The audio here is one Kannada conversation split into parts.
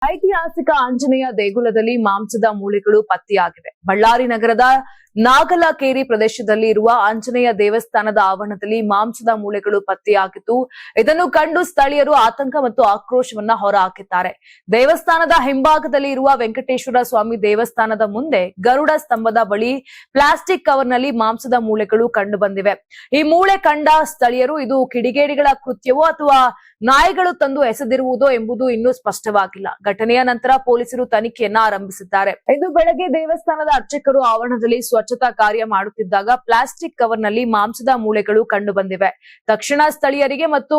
ಐತಿಹಾಸಿಕ ಆಂಜನೇಯ ದೇಗುಲದಲ್ಲಿ ಮಾಂಸದ ಮೂಳೆಗಳು ಪತ್ತೆಯಾಗಿವೆ. ಬಳ್ಳಾರಿ ನಗರದ ನಾಗಲಕೇರಿ ಪ್ರದೇಶದಲ್ಲಿ ಇರುವ ಆಂಜನೇಯ ದೇವಸ್ಥಾನದ ಆವರಣದಲ್ಲಿ ಮಾಂಸದ ಮೂಳೆಗಳು ಪತ್ತೆಯಾಗಿದ್ದು, ಇದನ್ನು ಕಂಡು ಸ್ಥಳೀಯರು ಆತಂಕ ಮತ್ತು ಆಕ್ರೋಶವನ್ನ ಹೊರಹಾಕಿದ್ದಾರೆ. ದೇವಸ್ಥಾನದ ಹಿಂಭಾಗದಲ್ಲಿ ಇರುವ ವೆಂಕಟೇಶ್ವರ ಸ್ವಾಮಿ ದೇವಸ್ಥಾನದ ಮುಂದೆ ಗರುಡ ಸ್ತಂಭದ ಬಳಿ ಪ್ಲಾಸ್ಟಿಕ್ ಕವರ್ನಲ್ಲಿ ಮಾಂಸದ ಮೂಳೆಗಳು ಕಂಡು ಬಂದಿವೆ. ಈ ಮೂಳೆ ಕಂಡ ಸ್ಥಳೀಯರು ಇದು ಕಿಡಿಗೇಡಿಗಳ ಕೃತ್ಯವೋ ಅಥವಾ ನಾಯಿಗಳು ತಂದು ಎಸೆದಿರುವುದೋ ಎಂಬುದು ಇನ್ನೂ ಸ್ಪಷ್ಟವಾಗಿಲ್ಲ. ಘಟನೆಯ ನಂತರ ಪೊಲೀಸರು ತನಿಖೆಯನ್ನ ಆರಂಭಿಸಿದ್ದಾರೆ. ಇಂದು ಬೆಳಗ್ಗೆ ದೇವಸ್ಥಾನದ ಅರ್ಚಕರು ಆವರಣದಲ್ಲಿ ಸ್ವಚ್ಛತಾ ಕಾರ್ಯ ಮಾಡುತ್ತಿದ್ದಾಗ ಪ್ಲಾಸ್ಟಿಕ್ ಕವರ್ನಲ್ಲಿ ಮಾಂಸದ ಮೂಳೆಗಳು ಕಂಡು ಬಂದಿವೆ. ತಕ್ಷಣ ಸ್ಥಳೀಯರಿಗೆ ಮತ್ತು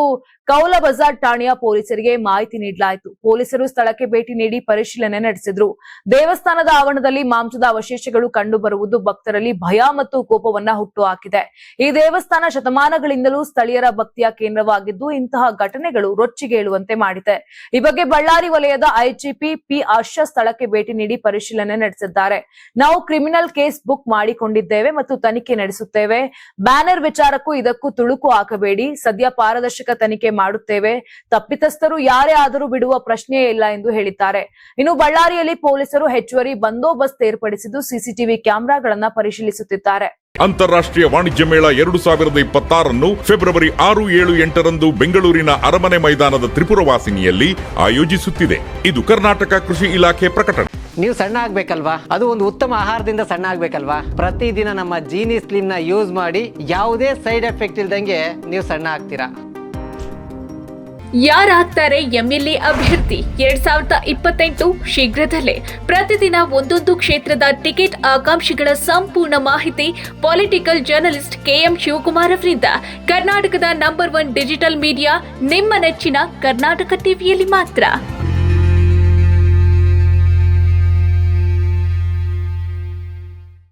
ಕೌಲ ಬಜಾರ್ ಠಾಣೆಯ ಪೊಲೀಸರಿಗೆ ಮಾಹಿತಿ ನೀಡಲಾಯಿತು. ಪೊಲೀಸರು ಸ್ಥಳಕ್ಕೆ ಭೇಟಿ ನೀಡಿ ಪರಿಶೀಲನೆ ನಡೆಸಿದ್ರು. ದೇವಸ್ಥಾನದ ಆವರಣದಲ್ಲಿ ಮಾಂಸದ ಅವಶೇಷಗಳು ಕಂಡು ಬರುವುದು ಭಕ್ತರಲ್ಲಿ ಭಯ ಮತ್ತು ಕೋಪವನ್ನ ಹುಟ್ಟುಹಾಕಿದೆ. ಈ ದೇವಸ್ಥಾನ ಶತಮಾನಗಳಿಂದಲೂ ಸ್ಥಳೀಯರ ಭಕ್ತಿಯ ಕೇಂದ್ರವಾಗಿದ್ದು, ಇಂತಹ ಘಟನೆಗಳು ರೊಚ್ಚಿಗೇಳುವಂತೆ ಮಾಡಿದೆ. ಈ ಬಗ್ಗೆ ಬಳ್ಳಾರಿ ವಲಯದ ಐಜಿಪಿ ಪಿ ಹರ್ಷ ಸ್ಥಳಕ್ಕೆ ಭೇಟಿ ನೀಡಿ ಪರಿಶೀಲನೆ ನಡೆಸಿದ್ದಾರೆ. ನಾವು ಕ್ರಿಮಿನಲ್ ಕೇಸ್ ಬುಕ್ ಮಾಡಿಕೊಂಡಿದ್ದೇವೆ ಮತ್ತು ತನಿಖೆ ನಡೆಸುತ್ತೇವೆ. ಬ್ಯಾನರ್ ವಿಚಾರಕ್ಕೂ ಇದಕ್ಕೂ ತುಳುಕು ಹಾಕಬೇಡಿ. ಸದ್ಯ ಪಾರದರ್ಶಕ ತನಿಖೆ ಮಾಡುತ್ತೇವೆ. ತಪ್ಪಿತಸ್ಥರು ಯಾರೇ ಆದರೂ ಬಿಡುವ ಪ್ರಶ್ನೆಯೇ ಇಲ್ಲ ಎಂದು ಹೇಳಿದ್ದಾರೆ. ಇನ್ನು ಬಳ್ಳಾರಿಯಲ್ಲಿ ಪೊಲೀಸರು ಹೆಚ್ಚುವರಿ ಬಂದೋಬಸ್ತ್ ಏರ್ಪಡಿಸಿದ್ದು ಸಿಸಿಟಿವಿ ಕ್ಯಾಮೆರಾಗಳನ್ನ ಪರಿಶೀಲಿಸುತ್ತಿದ್ದಾರೆ. ಅಂತಾರಾಷ್ಟ್ರೀಯ ವಾಣಿಜ್ಯ ಮೇಳ 2026 ಫೆಬ್ರವರಿ 6, 7, 8ರಂದು ಬೆಂಗಳೂರಿನ ಅರಮನೆ ಮೈದಾನದ ತ್ರಿಪುರವಾಸಿನಿಯಲ್ಲಿ ಆಯೋಜಿಸುತ್ತಿದೆ. ಇದು ಕರ್ನಾಟಕ ಕೃಷಿ ಇಲಾಖೆ ಪ್ರಕಟಣೆ. ನೀವು ಸಣ್ಣ ಆಗ್ಬೇಕಲ್ವಾ? ಅದು ಒಂದು ಉತ್ತಮ ಆಹಾರದಿಂದ ಸಣ್ಣ ಆಗ್ಬೇಕಲ್ವಾ? ಪ್ರತಿದಿನ ನಮ್ಮ ಜೀನಿ ಸ್ಲಿಮ್ ನ ಯೂಸ್ ಮಾಡಿ ಯಾವುದೇ ಸೈಡ್ ಎಫೆಕ್ಟ್ ಇಲ್ದಂಗೆ ನೀವು ಸಣ್ಣ ಆಗ್ತೀರಾ. ಯಾರಾಗ್ತಾರೆ ಎಂಎಲ್ಎ ಅಭ್ಯರ್ಥಿ 2028 ಶೀಘ್ರದಲ್ಲೇ. ಪ್ರತಿದಿನ ಒಂದೊಂದು ಕ್ಷೇತ್ರದ ಟಿಕೆಟ್ ಆಕಾಂಕ್ಷಿಗಳ ಸಂಪೂರ್ಣ ಮಾಹಿತಿ ಪೊಲಿಟಿಕಲ್ ಜರ್ನಲಿಸ್ಟ್ ಕೆಎಂ ಶಿವಕುಮಾರ್ ಅವರಿಂದ. ಕರ್ನಾಟಕದ ನಂಬರ್ 1 ಡಿಜಿಟಲ್ ಮೀಡಿಯಾ ನಿಮ್ಮ ನೆಚ್ಚಿನ ಕರ್ನಾಟಕ ಟಿವಿಯಲ್ಲಿ ಮಾತ್ರ.